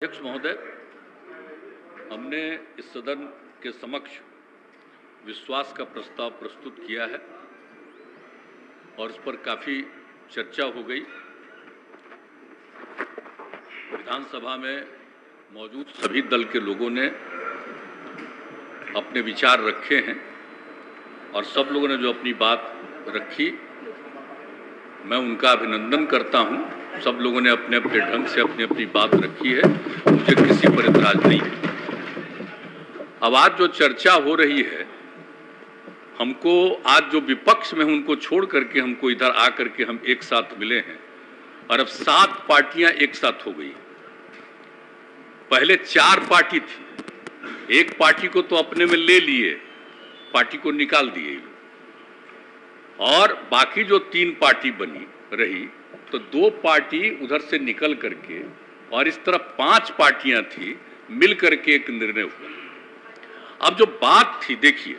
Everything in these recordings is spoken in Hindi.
अध्यक्ष महोदय, हमने इस सदन के समक्ष विश्वास का प्रस्ताव प्रस्तुत किया है और इस पर काफ़ी चर्चा हो गई। विधानसभा में मौजूद सभी दल के लोगों ने अपने विचार रखे हैं और सब लोगों ने जो अपनी बात रखी, मैं उनका अभिनंदन करता हूं। सब लोगों ने अपने अपने ढंग से अपनी अपनी बात रखी है, मुझे किसी पर इतराज नहीं है। अब आज जो चर्चा हो रही है, हमको आज जो विपक्ष में उनको छोड़ करके हमको इधर आकर के हम एक साथ मिले हैं और अब 7 पार्टियां एक साथ हो गई। पहले 4 पार्टी थी, एक पार्टी को तो अपने में ले लिए, पार्टी को निकाल दिए और बाकी जो 3 पार्टी बनी रही तो 2 पार्टी उधर से निकल करके और इस तरफ 5 पार्टियां थी, मिल करके एक निर्णय हुआ। अब जो बात थी, देखिए,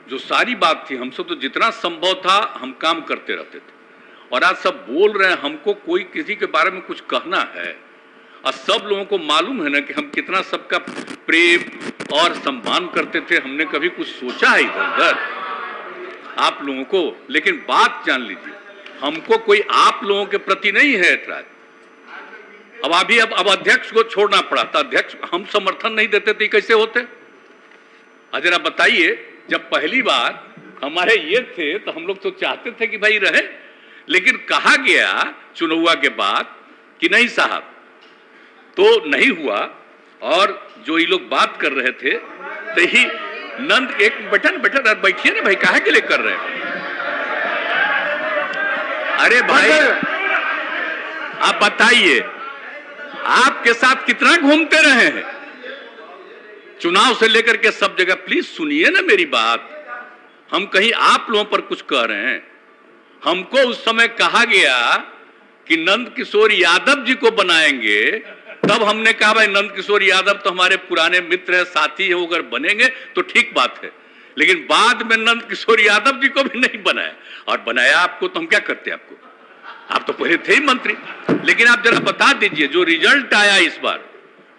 जो सारी बात थी, हमसे तो जितना संभव था हम काम करते रहते थे और आज सब बोल रहे हैं हमको कोई किसी के बारे में कुछ कहना है और सब लोगों को मालूम है ना कि हम कितना सबका प्रेम और सम्मान करते थे। हमने कभी कुछ सोचा है इधर उधर आप लोगों को? लेकिन बात जान लीजिए, हमको कोई आप लोगों के प्रति नहीं है ऐतराज। अब अध्यक्ष को छोड़ना पड़ा था, अध्यक्ष हम समर्थन नहीं देते थे, कैसे होते? जरा बताइए, जब पहली बार हमारे ये थे तो हम लोग तो चाहते थे कि भाई रहे, लेकिन कहा गया चुनाव के बाद कि नहीं साहब, तो नहीं हुआ। और जो ये लोग बात कर रहे थे तो ही नंद एक बटन बैठिए ना भाई, काहे के लिए कर रहे हैं? अरे भाई आप बताइए, आपके साथ कितना घूमते रहे हैं चुनाव से लेकर के सब जगह। प्लीज सुनिए ना मेरी बात, हम कहीं आप लोगों पर कुछ कह रहे हैं? हमको उस समय कहा गया कि नंद किशोर यादव जी को बनाएंगे, तब हमने कहा भाई नंद किशोर यादव तो हमारे पुराने मित्र है, साथी है, वो अगर बनेंगे तो ठीक बात है। लेकिन बाद में नंद किशोर यादव जी को भी नहीं बनाया, और बनाया आपको तो हम क्या करते आपको? आप तो पहले थे ही मंत्री। लेकिन आप जरा बता दीजिए, जो रिजल्ट आया इस बार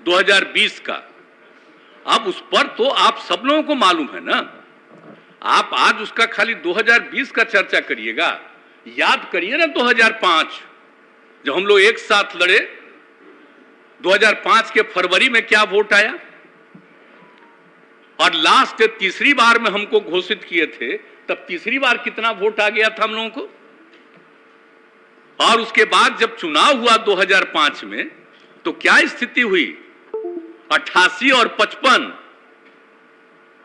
2020 का, अब उस पर तो आप सब लोगों को मालूम है ना। आप आज उसका खाली 2020 का चर्चा करिएगा, याद करिए ना 2005 जब हम लोग एक साथ लड़े, 2005 के फरवरी में क्या वोट आया, और लास्ट तीसरी बार में हमको घोषित किए थे, तब तीसरी बार कितना वोट आ गया था हम लोगों को। और उसके बाद जब चुनाव हुआ 2005 में, तो क्या स्थिति हुई? 88 और 55,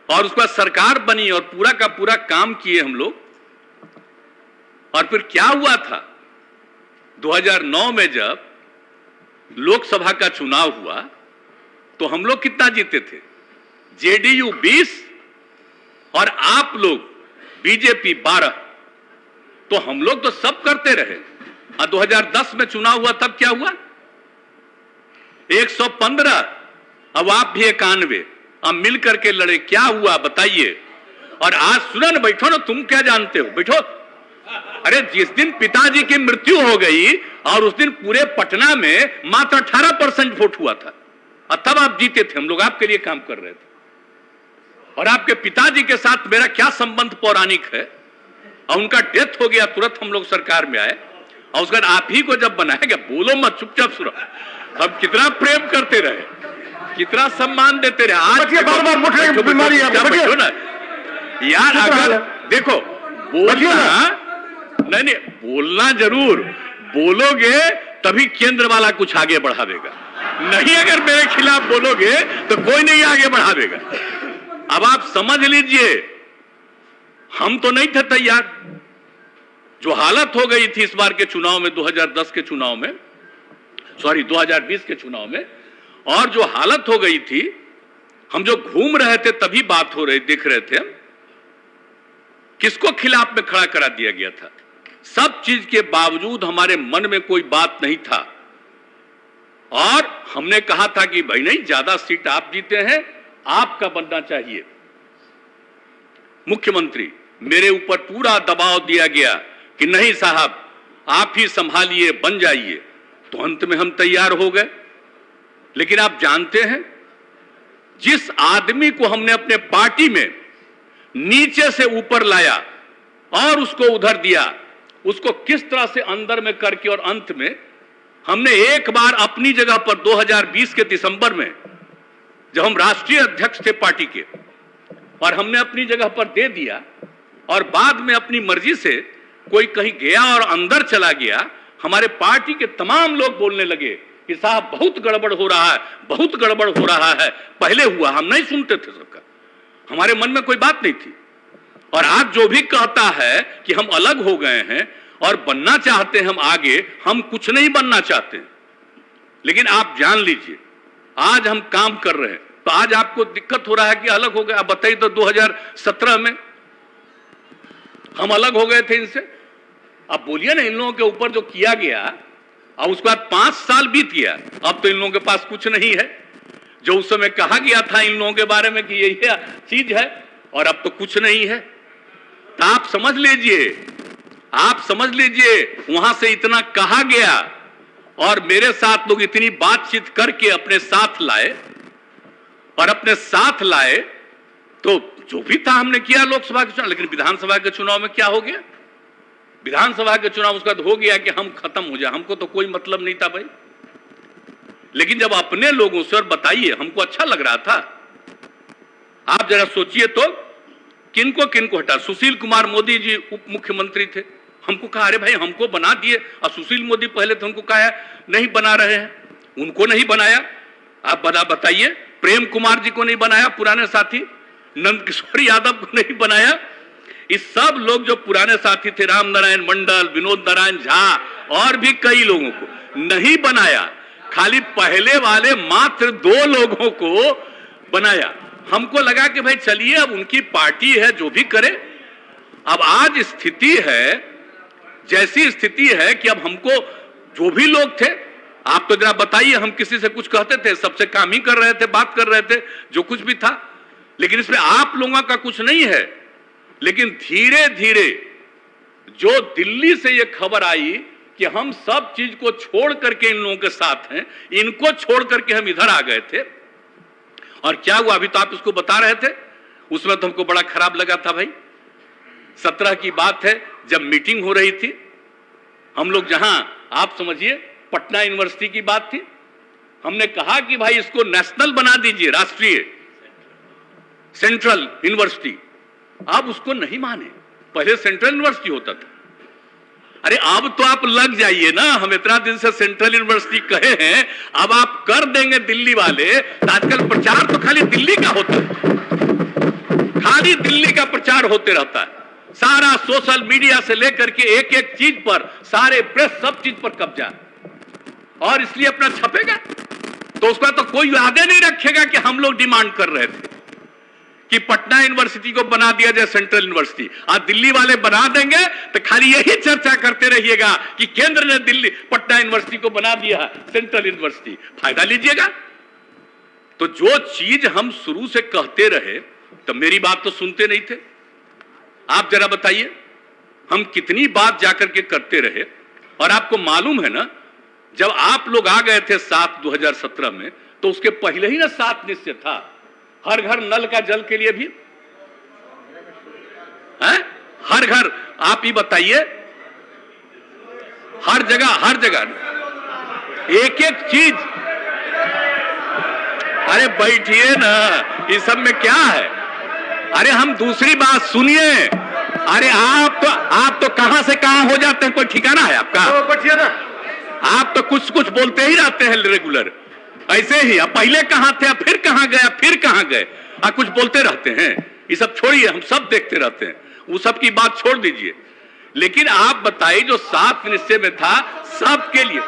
और उसके बाद सरकार बनी और पूरा का पूरा काम किए हम लोग। और फिर क्या हुआ था 2009 में जब लोकसभा का चुनाव हुआ, तो हम लोग कितना जीते थे? जेडीयू 20 और आप लोग बीजेपी 12। तो हम लोग तो सब करते रहे। और 2010 में चुनाव हुआ, तब क्या हुआ? 115, अब आप भी 91, अब मिल करके लड़े, क्या हुआ बताइए? और आज सुना ना, बैठो ना, तुम क्या जानते हो, बैठो। अरे जिस दिन पिताजी की मृत्यु हो गई और उस दिन पूरे पटना में मात्र 18% वोट हुआ था, और तब आप जीते थे। हम लोग आपके लिए काम कर रहे थे। और आपके पिताजी के साथ मेरा क्या संबंध पौराणिक है, और उनका डेथ हो गया, तुरंत हम लोग सरकार में आए, और उसके बाद आप ही को जब बनाएगा, बोलो मत, चुपचाप सुनो। हम कितना प्रेम करते रहे, कितना सम्मान देते रहे। आज बार बीमारी बैठो ना यार, अगर देखो बोलना नहीं, बोलना जरूर बोलोगे तभी केंद्र वाला कुछ आगे बढ़ावेगा, नहीं अगर मेरे खिलाफ बोलोगे तो कोई नहीं आगे बढ़ावेगा। अब आप समझ लीजिए, हम तो नहीं थे तैयार। जो हालत हो गई थी इस बार के चुनाव में, 2010 के चुनाव में, 2020 के चुनाव में, और जो हालत हो गई थी, हम जो घूम रहे थे तभी बात हो रही, देख रहे थे, किसको खिलाफ में खड़ा करा दिया गया था। सब चीज के बावजूद हमारे मन में कोई बात नहीं था, और हमने कहा था कि भाई नहीं, ज्यादा सीट आप जीते हैं, आपका बनना चाहिए मुख्यमंत्री। मेरे ऊपर पूरा दबाव दिया गया कि नहीं साहब, आप ही संभालिए, बन जाइए। तो अंत में हम तैयार हो गए। लेकिन आप जानते हैं, जिस आदमी को हमने अपने पार्टी में नीचे से ऊपर लाया और उसको उधर दिया, उसको किस तरह से अंदर में करके और अंत में हमने एक बार अपनी जगह पर 2020 के दिसंबर में, जब हम राष्ट्रीय अध्यक्ष थे पार्टी के, और हमने अपनी जगह पर दे दिया, और बाद में अपनी मर्जी से कोई कहीं गया और अंदर चला गया, हमारे पार्टी के तमाम लोग बोलने लगे कि साहब बहुत गड़बड़ हो रहा है, बहुत गड़बड़ हो रहा है। पहले हुआ, हम नहीं सुनते थे सबका, हमारे मन में कोई बात नहीं थी। और आज जो भी कहता है कि हम अलग हो गए हैं और बनना चाहते हैं हम आगे, हम कुछ नहीं बनना चाहते। लेकिन आप जान लीजिए, आज हम काम कर रहे हैं, तो आज आपको दिक्कत हो रहा है कि अलग हो गए। आप बताइए तो 2017 में हम अलग हो गए थे इनसे। अब बोलिए ना, इन लोगों के ऊपर जो किया गया, अब उसके बाद 5 साल बीत गया, अब तो इन लोगों के पास कुछ नहीं है। जो उस समय कहा गया था इन लोगों के बारे में कि यही चीज है, और अब तो कुछ नहीं है। तो आप समझ लीजिए, आप समझ लीजिए, वहां से इतना कहा गया और मेरे साथ लोग इतनी बातचीत करके अपने साथ लाए, और अपने साथ लाए तो जो भी था हमने किया लोकसभा के चुनाव। लेकिन विधानसभा के चुनाव में क्या हो गया? विधानसभा के चुनाव उसका हो गया कि हम खत्म हो जाए, हमको तो कोई मतलब नहीं था भाई। लेकिन जब अपने लोगों से, और बताइए, हमको अच्छा लग रहा था। आप जरा सोचिए तो, किनको किनको हटा? सुशील कुमार मोदी जी उप मुख्यमंत्री थे, हमको कहा अरे भाई हमको बना दिए, और सुशील मोदी पहले थे, उनको कहा नहीं बना रहे हैं, उनको नहीं बनाया। आप बताइए, प्रेम कुमार जी को नहीं बनाया, पुराने साथी नंद किशोर यादव को नहीं बनाया। इस सब लोग जो पुराने साथी थे, राम नारायण मंडल, विनोद नारायण झा और भी कई लोगों को नहीं बनाया, खाली पहले वाले मात्र 2 लोगों को बनाया। हमको लगा कि भाई चलिए, अब उनकी पार्टी है, जो भी करे। अब आज स्थिति है, जैसी स्थिति है कि अब हमको जो भी लोग थे, आप तो जरा बताइए, हम किसी से कुछ कहते थे? सबसे काम ही कर रहे थे, बात कर रहे थे, जो कुछ भी था। लेकिन इसमें आप लोगों का कुछ नहीं है। लेकिन धीरे धीरे जो दिल्ली से यह खबर आई कि हम सब चीज को छोड़ करके इन लोगों के साथ हैं, इनको छोड़ करके हम इधर आ गए थे। और क्या हुआ, अभी तो आप इसको बता रहे थे, उसमें तो हमको बड़ा खराब लगा था भाई। 17 की बात है, जब मीटिंग हो रही थी, हम लोग जहां, आप समझिए, पटना यूनिवर्सिटी की बात थी, हमने कहा कि भाई इसको नेशनल बना दीजिए, राष्ट्रीय, सेंट्रल यूनिवर्सिटी। आप उसको नहीं माने, पहले सेंट्रल यूनिवर्सिटी होता था। अरे अब तो आप लग जाइए ना, हम इतना दिन से सेंट्रल यूनिवर्सिटी कहे हैं, अब आप कर देंगे दिल्ली वाले। आजकल प्रचार तो खाली दिल्ली का होता है, खाली दिल्ली का प्रचार होते रहता है। सारा सोशल मीडिया से लेकर के एक एक चीज पर, सारे प्रेस, सब चीज पर कब्जा, और इसलिए अपना छपेगा। तो उसका तो कोई वादे नहीं रखेगा कि हम लोग डिमांड कर रहे थे कि पटना यूनिवर्सिटी को बना दिया जाए सेंट्रल यूनिवर्सिटी। आज दिल्ली वाले बना देंगे तो खाली यही चर्चा करते रहिएगा कि केंद्र ने दिल्ली पटना यूनिवर्सिटी को बना दिया सेंट्रल यूनिवर्सिटी, फायदा लीजिएगा। तो जो चीज हम शुरू से कहते रहे, तो मेरी बात तो सुनते नहीं थे। आप जरा बताइए, हम कितनी बात जाकर के करते रहे। और आपको मालूम है ना, जब आप लोग आ गए थे 2017 में, तो उसके पहले ही ना 7 निश्चय था, हर घर नल का जल के लिए भी है? हर घर, आप ही बताइए, हर जगह एक एक चीज। अरे बैठिए ना, इस सब में क्या है? अरे हम दूसरी बात सुनिए। अरे आप तो कहां से कहां हो जाते हैं, कोई ठिकाना है आपका? बैठिए ना, आप तो कुछ कुछ बोलते ही रहते हैं रेगुलर, ऐसे ही। अब पहले कहां थे, फिर कहां गए, फिर कहां गए, कुछ बोलते रहते हैं। ये सब छोड़िए, हम सब देखते रहते हैं, वो सब की बात छोड़ दीजिए। लेकिन आप बताइए, जो 7 निश्चय में था सबके लिए,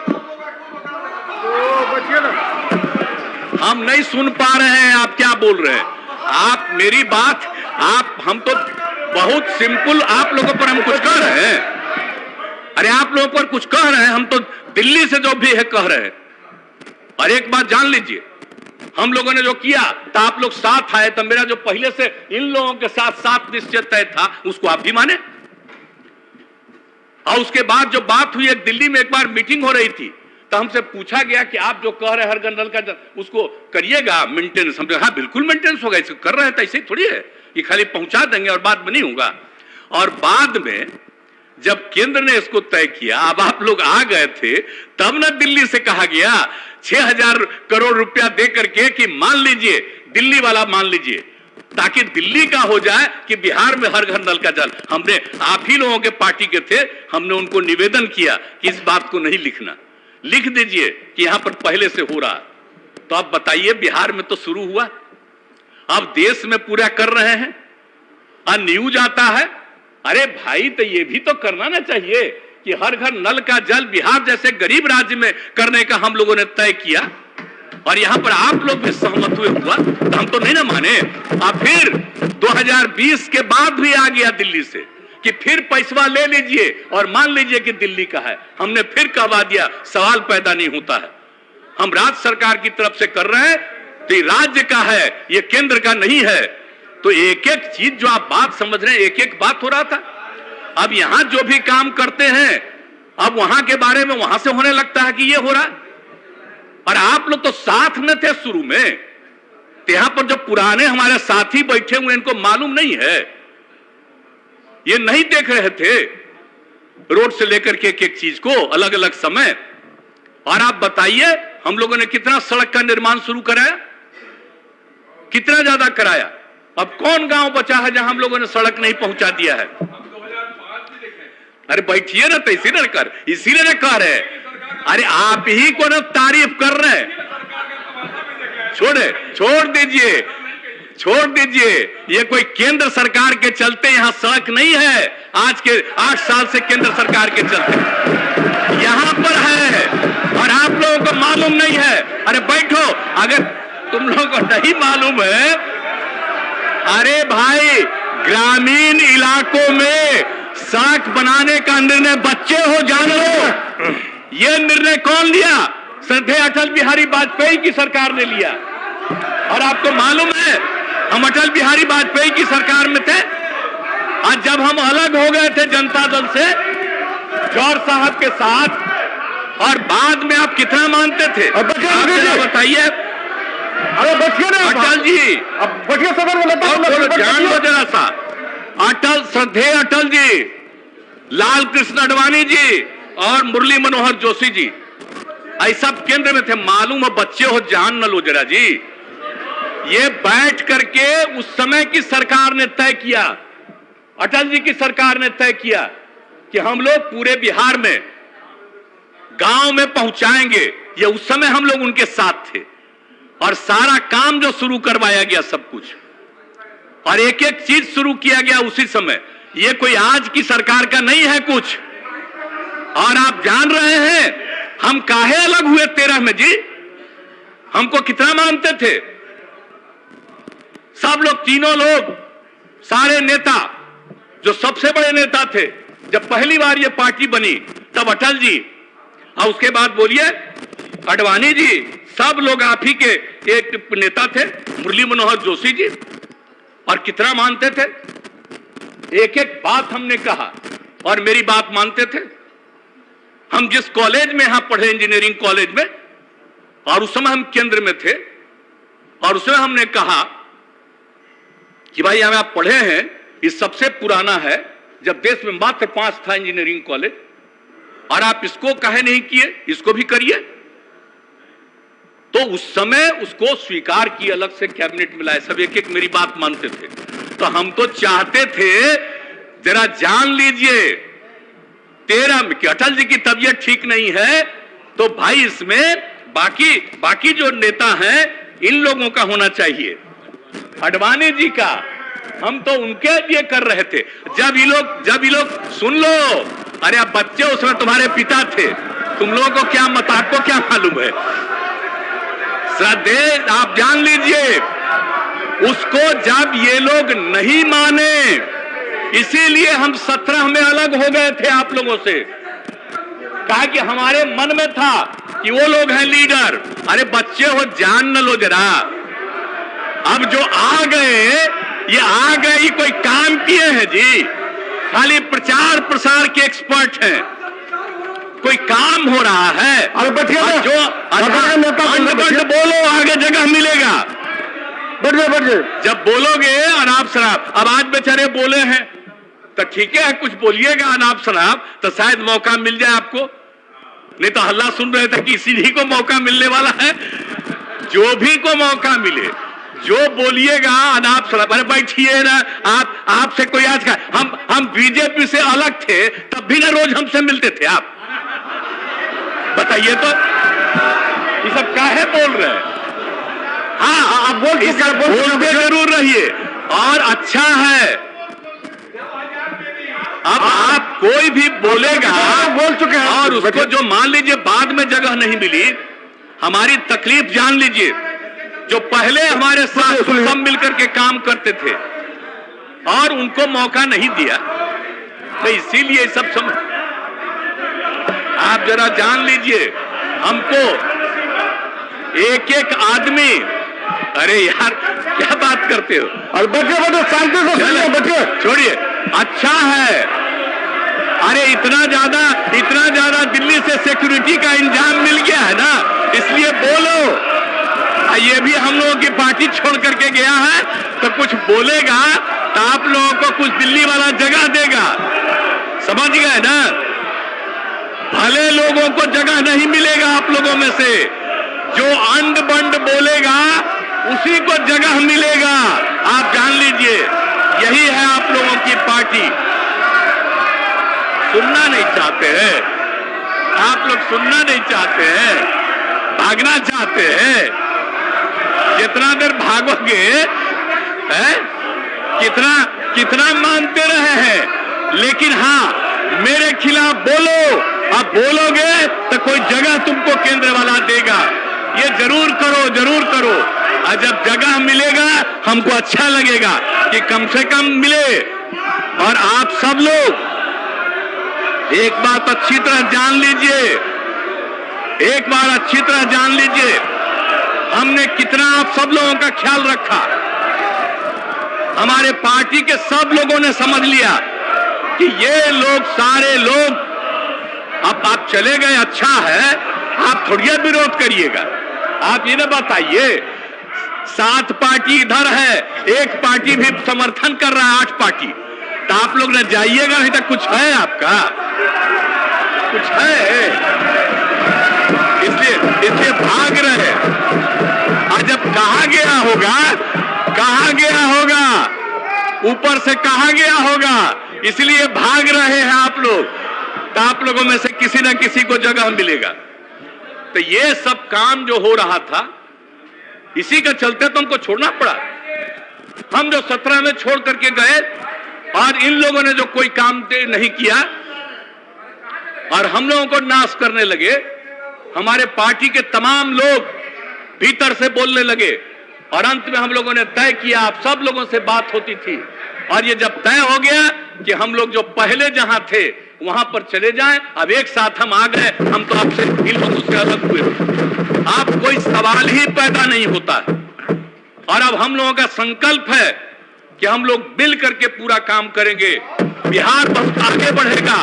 हम नहीं सुन पा रहे हैं आप क्या बोल रहे हैं। आप मेरी बात, हम तो बहुत सिंपल, आप लोगों पर हम कुछ कह रहे हैं? अरे आप लोगों पर कुछ कह रहे हैं, हम तो दिल्ली से जो भी है कह रहे हैं। और एक बात जान लीजिए, हम लोगों ने जो किया, तो आप लोग साथ आए, तो मेरा जो पहले से इन लोगों के साथ 7 निश्चय तय था, उसको आप भी माने। और उसके बाद जो बात हुई, एक दिल्ली में एक बार मीटिंग हो रही थी, तो हमसे पूछा गया कि आप जो कह रहे हैं हर घर नल का जल उसको करिएगा मेंटेनेंस। हम हाँ बिल्कुल मेंटेनेंस होगा, इसको कर रहे हैं तो ऐसे ही थोड़ी है, ये खाली पहुंचा देंगे और बाद में नहीं होगा। और बाद में जब केंद्र ने इसको तय किया, अब आप लोग आ गए थे, तब ना दिल्ली से कहा गया 6,000 करोड़ रुपया दे करके कि मान लीजिए दिल्ली वाला मान लीजिए, ताकि दिल्ली का हो जाए कि बिहार में हर घर नल का जल। हमने आप ही लोगों के पार्टी के थे, हमने उनको निवेदन किया कि इस बात को नहीं लिखना, लिख दीजिए कि यहां पर पहले से हो रहा। तो अब बताइए बिहार में तो शुरू हुआ, अब देश में पूरा कर रहे हैं, न्यूज आता है। अरे भाई तो ये भी तो करना ना चाहिए कि हर घर नल का जल बिहार जैसे गरीब राज्य में करने का हम लोगों ने तय किया और यहां पर आप लोग भी सहमत हुआ, तो हम तो नहीं ना माने। अब फिर 2020 के बाद भी आ गया दिल्ली से कि फिर पैसा ले लीजिए और मान लीजिए कि दिल्ली का है। हमने फिर कहवा दिया, सवाल पैदा नहीं होता है। हम राज्य सरकार की तरफ से कर रहे हैं तो ये राज्य का है, ये केंद्र का नहीं है। तो एक एक चीज जो आप बात समझ रहे हैं, एक एक बात हो रहा था। अब यहां जो भी काम करते हैं, अब वहां के बारे में वहां से होने लगता है कि ये हो रहा है। और आप लोग तो साथ में थे शुरू में, तो यहां पर जो पुराने हमारे साथी बैठे हुए इनको मालूम नहीं है, ये नहीं देख रहे थे रोड से लेकर के एक एक चीज को अलग अलग समय। और आप बताइए हम लोगों ने कितना सड़क का निर्माण शुरू कराया, कितना ज्यादा कराया। अब कौन गांव बचा है जहां हम लोगों ने सड़क नहीं पहुंचा दिया है। अरे बैठिए ना, तो इसीलिए ना कह रहे। अरे आप ही को ना तारीफ कर रहे हैं। छोड़ दीजिए, ये कोई केंद्र सरकार के चलते यहां सड़क नहीं है। आज के 8 साल से केंद्र सरकार के चलते यहां पर है और आप लोगों को मालूम नहीं है। अरे बैठो, अगर तुम लोगों को नहीं मालूम है, अरे भाई ग्रामीण इलाकों में सड़क बनाने का निर्णय बच्चे हो जान लो, यह निर्णय कौन लिया? श्रद्धेय अटल बिहारी वाजपेयी की सरकार ने लिया। और आपको मालूम है हम अटल बिहारी वाजपेयी की सरकार में थे, आज जब हम अलग हो गए थे जनता दल से जौहर साहब के साथ, और बाद में आप कितना मानते थे बताइए। अरे बचिए ना अटल जी, अब बचिए सदन में जान लो जरा सा। अटल, श्रद्धेय अटल जी, लाल कृष्ण आडवाणी जी और मुरली मनोहर जोशी जी, ऐसा केंद्र में थे। मालूम है बच्चे हो, जान न लो जरा जी। ये बैठ करके उस समय की सरकार ने तय किया, अटल जी की सरकार ने तय किया कि हम लोग पूरे बिहार में गांव में पहुंचाएंगे। ये उस समय हम लोग उनके साथ थे और सारा काम जो शुरू करवाया गया सब कुछ, और एक एक चीज शुरू किया गया उसी समय। ये कोई आज की सरकार का नहीं है कुछ। और आप जान रहे हैं हम काहे अलग हुए 13 में जी? हमको कितना मानते थे सब लोग, तीनों लोग, सारे नेता, जो सबसे बड़े नेता थे जब पहली बार ये पार्टी बनी तब अटल जी, और उसके बाद बोलिए आडवाणी जी, सब लोग आप ही के एक नेता थे, मुरली मनोहर जोशी जी। और कितना मानते थे, एक एक बात हमने कहा और मेरी बात मानते थे। हम जिस कॉलेज में यहां पढ़े, इंजीनियरिंग कॉलेज में, और उस समय हम केंद्र में थे, और उसमें हमने कहा कि भाई हमें आप पढ़े हैं, ये सबसे पुराना है, जब देश में मात्र 5 था इंजीनियरिंग कॉलेज, और आप इसको काहे नहीं किए, इसको भी करिए। तो उस समय उसको स्वीकार किए, अलग से कैबिनेट मिलाए, सब एक एक मेरी बात मानते थे। तो हम तो चाहते थे जरा जान लीजिए 13 में कि अटल जी की तबीयत ठीक नहीं है, तो भाई इसमें बाकी जो नेता हैं इन लोगों का होना चाहिए, आडवाणी जी का। हम तो उनके लिए कर रहे थे। जब ये लोग सुन लो, अरे आप बच्चे उसमें तुम्हारे पिता थे, तुम लोगों को क्या मत, आपको क्या मालूम है? श्रद्धेय आप जान लीजिए, उसको जब ये लोग नहीं माने, इसीलिए हम 17 में अलग हो गए थे आप लोगों से। कहा कि हमारे मन में था कि वो लोग हैं लीडर। अरे बच्चे हो, जान न लो जरा। अब जो आ गए, ये कोई काम किए हैं जी? खाली प्रचार प्रसार के एक्सपर्ट हैं। कोई काम हो रहा है। अरे बैठिए ना। जो अंड बोलो, आगे जगह मिलेगा। बैठिए। जब बोलोगे अनाप शराब, अब आज बेचारे बोले हैं तो ठीक है, कुछ बोलिएगा अनाप शराब तो शायद मौका मिल जाए आपको, नहीं तो हल्ला सुन रहे थे कि इसी को मौका मिलने वाला है। जो भी को मौका मिले, जो बोलिएगा अनाप शराब, अरे बैठिए ना। आपसे कोई आज का, हम बीजेपी से अलग थे तब भी ना रोज हमसे मिलते थे आप, बताइए तो ये सब काहे बोल रहे हैं? हाँ, आप बोलते जरूर रहिए और अच्छा है। अब आप कोई भी बोलेगा, बोल चुके हैं और उसको जो मान लीजिए बाद में जगह नहीं मिली, हमारी तकलीफ जान लीजिए। जो पहले हमारे साथ सब मिलकर के काम करते थे और उनको मौका नहीं दिया, तो इसीलिए सब आप जरा जान लीजिए। हमको एक एक आदमी, अरे यार क्या बात करते हो? और बच्चे शांति से बच्चे छोड़िए, अच्छा है। अरे इतना ज्यादा दिल्ली से सिक्योरिटी का इंतजाम मिल गया है ना, इसलिए बोलो। ये भी हम लोगों की पार्टी छोड़ करके गया है तो कुछ बोलेगा तो आप लोगों को कुछ दिल्ली वाला जगह देगा, समझ गए ना? भले लोगों को जगह नहीं मिलेगा आप लोगों में से, जो अंड बंड बोलेगा उसी को जगह मिलेगा। आप जान लीजिए, यही है आप लोगों की पार्टी। सुनना नहीं चाहते हैं आप लोग, सुनना नहीं चाहते हैं, भागना चाहते हैं। जितना देर भागोगे है, कितना मानते रहे हैं, लेकिन हाँ मेरे खिलाफ बोलो। अब बोलोगे तो कोई जगह तुमको केंद्र वाला देगा। ये जरूर करो। और जब जगह मिलेगा हमको अच्छा लगेगा कि कम से कम मिले। और आप सब लोग एक बात अच्छी तरह जान लीजिए, हमने कितना आप सब लोगों का ख्याल रखा। हमारे पार्टी के सब लोगों ने समझ लिया कि ये लोग सारे लोग, अब आप चले गए, अच्छा है, आप थोड़ी विरोध करिएगा। आप ये ना बताइए, 7 पार्टी इधर है, एक पार्टी भी समर्थन कर रहा है, 8 पार्टी, तो आप लोग न जाइएगा, नहीं तो कुछ है आपका, कुछ है, इसलिए भाग रहे। और जब कहा गया होगा ऊपर से कहा गया होगा, इसलिए भाग रहे हैं आप लोग, तो आप लोगों में से किसी न किसी को जगह मिलेगा। तो ये सब काम जो हो रहा था, इसी के चलते तो हमको छोड़ना पड़ा। हम जो 17 में छोड़ करके गए और इन लोगों ने जो कोई काम नहीं किया और हम लोगों को नाश करने लगे, हमारे पार्टी के तमाम लोग भीतर से बोलने लगे और अंत में हम लोगों ने तय किया, आप सब लोगों से बात होती थी, और ये जब तय हो गया कि हम लोग जो पहले जहां थे वहां पर चले जाएं, अब एक साथ हम आ गए, हम तो आपसे इन लोगों से अलग हुए, आप कोई सवाल ही पैदा नहीं होता है। और अब हम लोगों का संकल्प है कि हम लोग मिल करके पूरा काम करेंगे, बिहार बहुत आगे बढ़ेगा।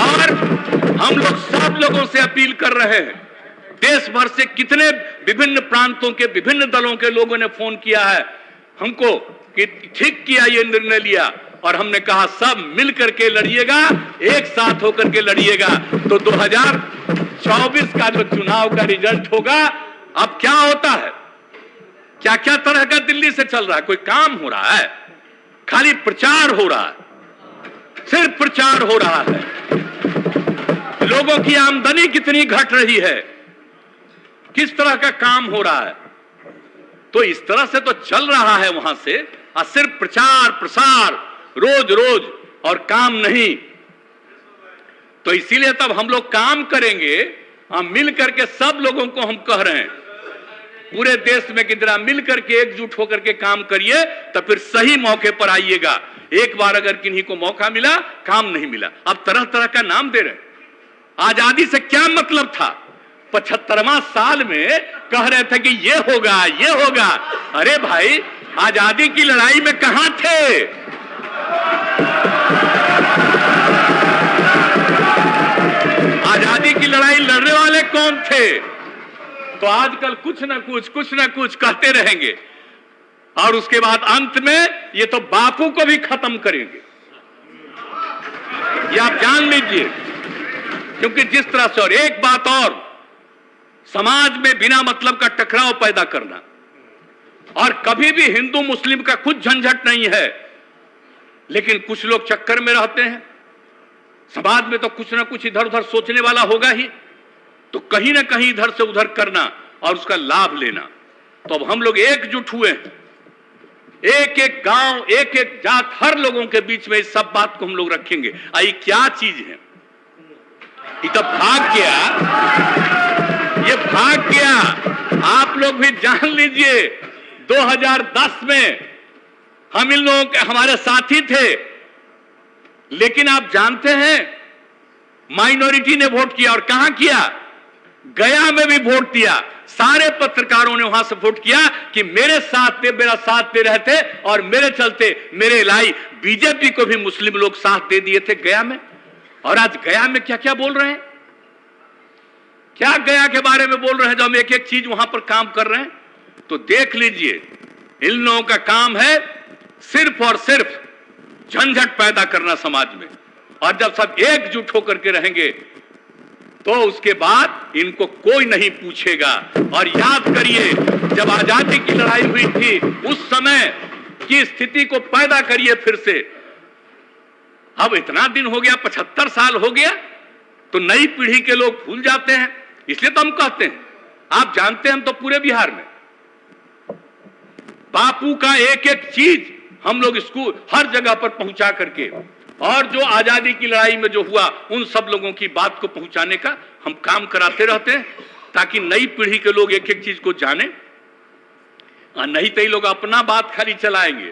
और हम लोग सब लोगों से अपील कर रहे हैं, देश भर से कितने विभिन्न प्रांतों के विभिन्न दलों के लोगों ने फोन किया है हमको कि ठीक किया, ये निर्णय लिया, और हमने कहा सब मिल करके लड़िएगा, एक साथ होकर के लड़िएगा, तो 2024 का जो चुनाव का रिजल्ट होगा, अब क्या होता है, क्या क्या तरह का दिल्ली से चल रहा है, कोई काम हो रहा है, खाली प्रचार हो रहा है, सिर्फ प्रचार हो रहा है। लोगों की आमदनी कितनी घट रही है, किस तरह का काम हो रहा है, तो इस तरह से तो चल रहा है वहां से, और सिर्फ प्रचार प्रसार रोज रोज और काम नहीं। तो इसीलिए तब हम लोग काम करेंगे, हम मिल करके सब लोगों को हम कह रहे हैं पूरे देश में कि जरा मिल करके एकजुट होकर के काम करिए, तो फिर सही मौके पर आइएगा। एक बार अगर किन्हीं को मौका मिला, काम नहीं मिला, अब तरह तरह का नाम दे रहे हैं। आजादी से क्या मतलब था, 75वां साल में कह रहे थे कि ये होगा ये होगा। अरे भाई, आजादी की लड़ाई में कहां थे? लड़ाई लड़ने वाले कौन थे? तो आजकल कुछ ना कुछ कहते रहेंगे और उसके बाद अंत में ये तो बापू को भी खत्म करेंगे, ये आप जान लीजिए। क्योंकि जिस तरह से, और एक बात और, समाज में बिना मतलब का टकराव पैदा करना, और कभी भी हिंदू मुस्लिम का कुछ झंझट नहीं है, लेकिन कुछ लोग चक्कर में रहते हैं। समाज में तो कुछ ना कुछ इधर उधर सोचने वाला होगा ही, तो कहीं ना कहीं इधर से उधर करना और उसका लाभ लेना। तो अब हम लोग एकजुट हुए हैं, एक एक गांव, एक एक जात, हर लोगों के बीच में इस सब बात को हम लोग रखेंगे। आई क्या चीज है? ये तो भाग गया, ये भाग गया। आप लोग भी जान लीजिए, 2010 में हम इन लोगों के, हमारे साथी थे, लेकिन आप जानते हैं माइनॉरिटी ने वोट किया, और कहां किया? गया में भी वोट दिया। सारे पत्रकारों ने वहां से वोट किया कि मेरे साथ दे, मेरा साथ दे रहे थे, और मेरे चलते मेरे लाई बीजेपी को भी मुस्लिम लोग साथ दे दिए थे गया में। और आज गया में क्या क्या बोल रहे हैं, क्या गया के बारे में बोल रहे हैं, जब हम एक एक चीज वहां पर काम कर रहे हैं। तो देख लीजिए, इन लोगों का काम है सिर्फ और सिर्फ झंझट पैदा करना समाज में। और जब सब एकजुट होकर के रहेंगे तो उसके बाद इनको कोई नहीं पूछेगा। और याद करिए, जब आजादी की लड़ाई हुई थी, उस समय की स्थिति को पैदा करिए फिर से। अब इतना दिन हो गया, 75 साल हो गया, तो नई पीढ़ी के लोग भूल जाते हैं। इसलिए तो हम कहते हैं, आप जानते हैं, हम तो पूरे बिहार में बापू का एक एक चीज हम लोग स्कूल हर जगह पर पहुंचा करके, और जो आजादी की लड़ाई में जो हुआ उन सब लोगों की बात को पहुंचाने का हम काम कराते रहते हैं, ताकि नई पीढ़ी के लोग एक एक चीज को जाने। और नहीं तो ये लोग अपना बात खाली चलाएंगे,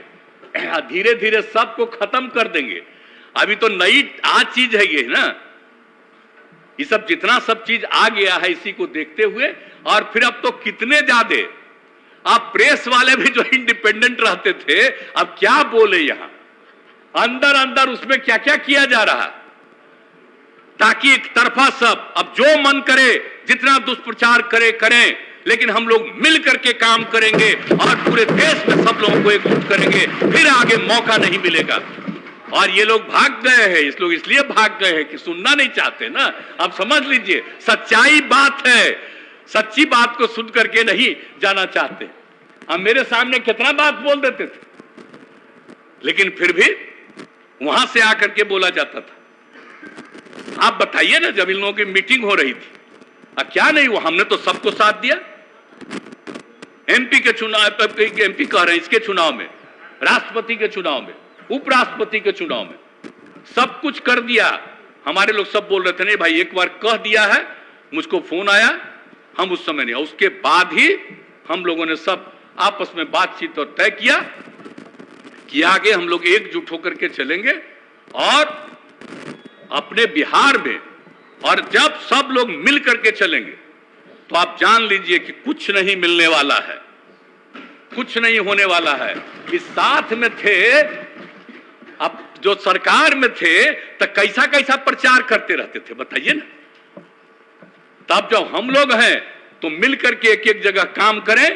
धीरे धीरे सबको खत्म कर देंगे। अभी तो नई आज चीज है ये ना, ये सब जितना सब चीज आ गया है, इसी को देखते हुए। और फिर अब तो कितने ज्यादा, आप प्रेस वाले भी जो इंडिपेंडेंट रहते थे, अब क्या बोले यहां अंदर अंदर उसमें क्या क्या किया जा रहा, ताकि एक तरफा सब अब जो मन करे जितना दुष्प्रचार करे करें, लेकिन हम लोग मिल करके काम करेंगे और पूरे देश में सब लोगों को एकजुट करेंगे, फिर आगे मौका नहीं मिलेगा। और ये लोग भाग गए हैं, इस लोग इसलिए भाग गए हैं कि सुनना नहीं चाहते ना। अब समझ लीजिए, सच्चाई बात है, सच्ची बात को सुन करके नहीं जाना चाहते। अब मेरे सामने कितना बात बोल देते थे, लेकिन फिर भी वहां से आकर के बोला जाता था। आप बताइए ना, जब इन लोगों की मीटिंग हो रही थी, अब क्या नहीं हुआ? हमने तो सबको साथ दिया। एमपी के चुनाव, एमपी कह रहे हैं, इसके चुनाव में, राष्ट्रपति के चुनाव में, उपराष्ट्रपति के चुनाव में, सब कुछ कर दिया। हमारे लोग सब बोल रहे थे, नहीं भाई एक बार कह दिया है, मुझको फोन आया, हम उस समय नहीं। उसके बाद ही हम लोगों ने सब आपस में बातचीत और तय किया कि आगे हम लोग एकजुट होकर के चलेंगे और अपने बिहार में। और जब सब लोग मिल करके चलेंगे तो आप जान लीजिए कि कुछ नहीं मिलने वाला है, कुछ नहीं होने वाला है। इस साथ में थे, अब जो सरकार में थे तो कैसा कैसा प्रचार करते रहते थे, बताइए ना। तब जब हम लोग हैं तो मिल करके एक एक जगह काम करें,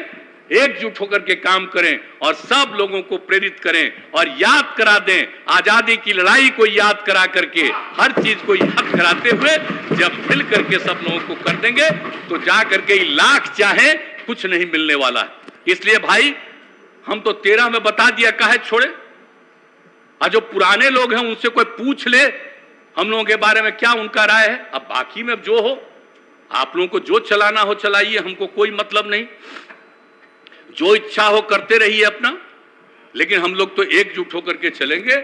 एकजुट होकर के काम करें और सब लोगों को प्रेरित करें और याद करा दें, आजादी की लड़ाई को याद करा करके, हर चीज को याद कराते हुए जब मिल करके सब लोगों को कर देंगे तो जा करके लाख चाहे कुछ नहीं मिलने वाला है। इसलिए भाई हम तो 13 में बता दिया, काहे छोड़े। और जो पुराने लोग हैं उनसे कोई पूछ ले हम लोगों के बारे में क्या उनका राय है। अब बाकी में जो हो, आप लोगों को जो चलाना हो चलाइए, हमको कोई मतलब नहीं, जो इच्छा हो करते रहिए अपना। लेकिन हम लोग तो एकजुट होकर के चलेंगे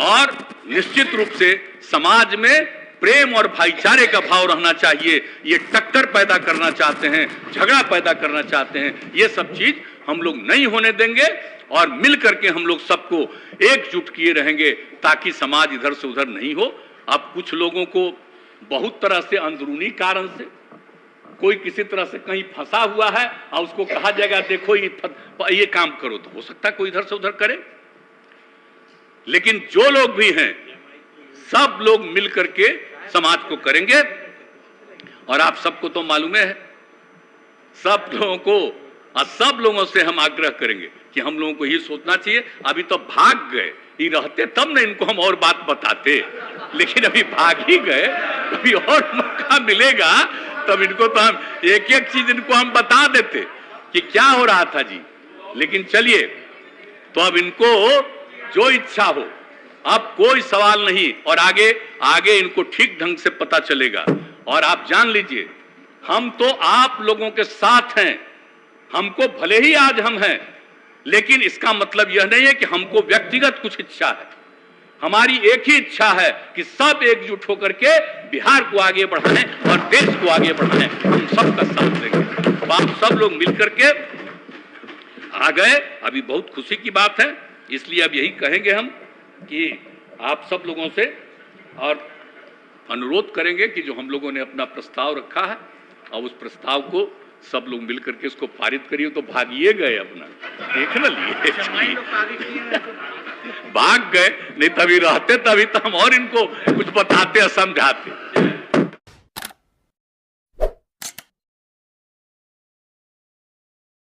और निश्चित रूप से समाज में प्रेम और भाईचारे का भाव रहना चाहिए। ये टक्कर पैदा करना चाहते हैं, झगड़ा पैदा करना चाहते हैं, ये सब चीज हम लोग नहीं होने देंगे और मिल करके हम लोग सबको एकजुट किए रहेंगे ताकि समाज इधर से उधर नहीं हो। अब कुछ लोगों को बहुत तरह से अंदरूनी कारण से कोई किसी तरह से कहीं फंसा हुआ है और उसको कहा जाएगा देखो ये काम करो, तो हो सकता है कोई इधर से उधर करे। लेकिन जो लोग भी हैं सब लोग मिल करके समाज को करेंगे और आप सबको तो मालूम है, सब लोगों को और सब लोगों से हम आग्रह करेंगे कि हम लोगों को ये सोचना चाहिए, अभी तो भाग गए, ये रहते तब ना इनको हम और बात बताते, लेकिन अभी भाग ही गए, अभी और मौका मिलेगा तब इनको तो हम एक एक चीज इनको हम बता देते कि क्या हो रहा था जी। लेकिन चलिए, तो अब इनको जो इच्छा हो, अब कोई सवाल नहीं, और आगे आगे इनको ठीक ढंग से पता चलेगा। और आप जान लीजिए, हम तो आप लोगों के साथ हैं, हमको भले ही आज हम हैं, लेकिन इसका मतलब यह नहीं है कि हमको व्यक्तिगत कुछ इच्छा है। हमारी एक ही इच्छा है कि सब एकजुट होकर के बिहार को आगे बढ़ाएं और देश को आगे बढ़ाएं। हम सबका साथ देंगे। अब आप सब लोग मिलकर के आ गए, अभी बहुत खुशी की बात है, इसलिए अब यही कहेंगे हम कि आप सब लोगों से और अनुरोध करेंगे कि जो हम लोगों ने अपना प्रस्ताव रखा है और उस प्रस्ताव को सब लोग मिलकर के इसको पारित करिए। तो भागिए गए, अपना देख न लिए, भाग गए, नहीं तभी रहते, तभी तो हम और इनको कुछ बताते और समझाते।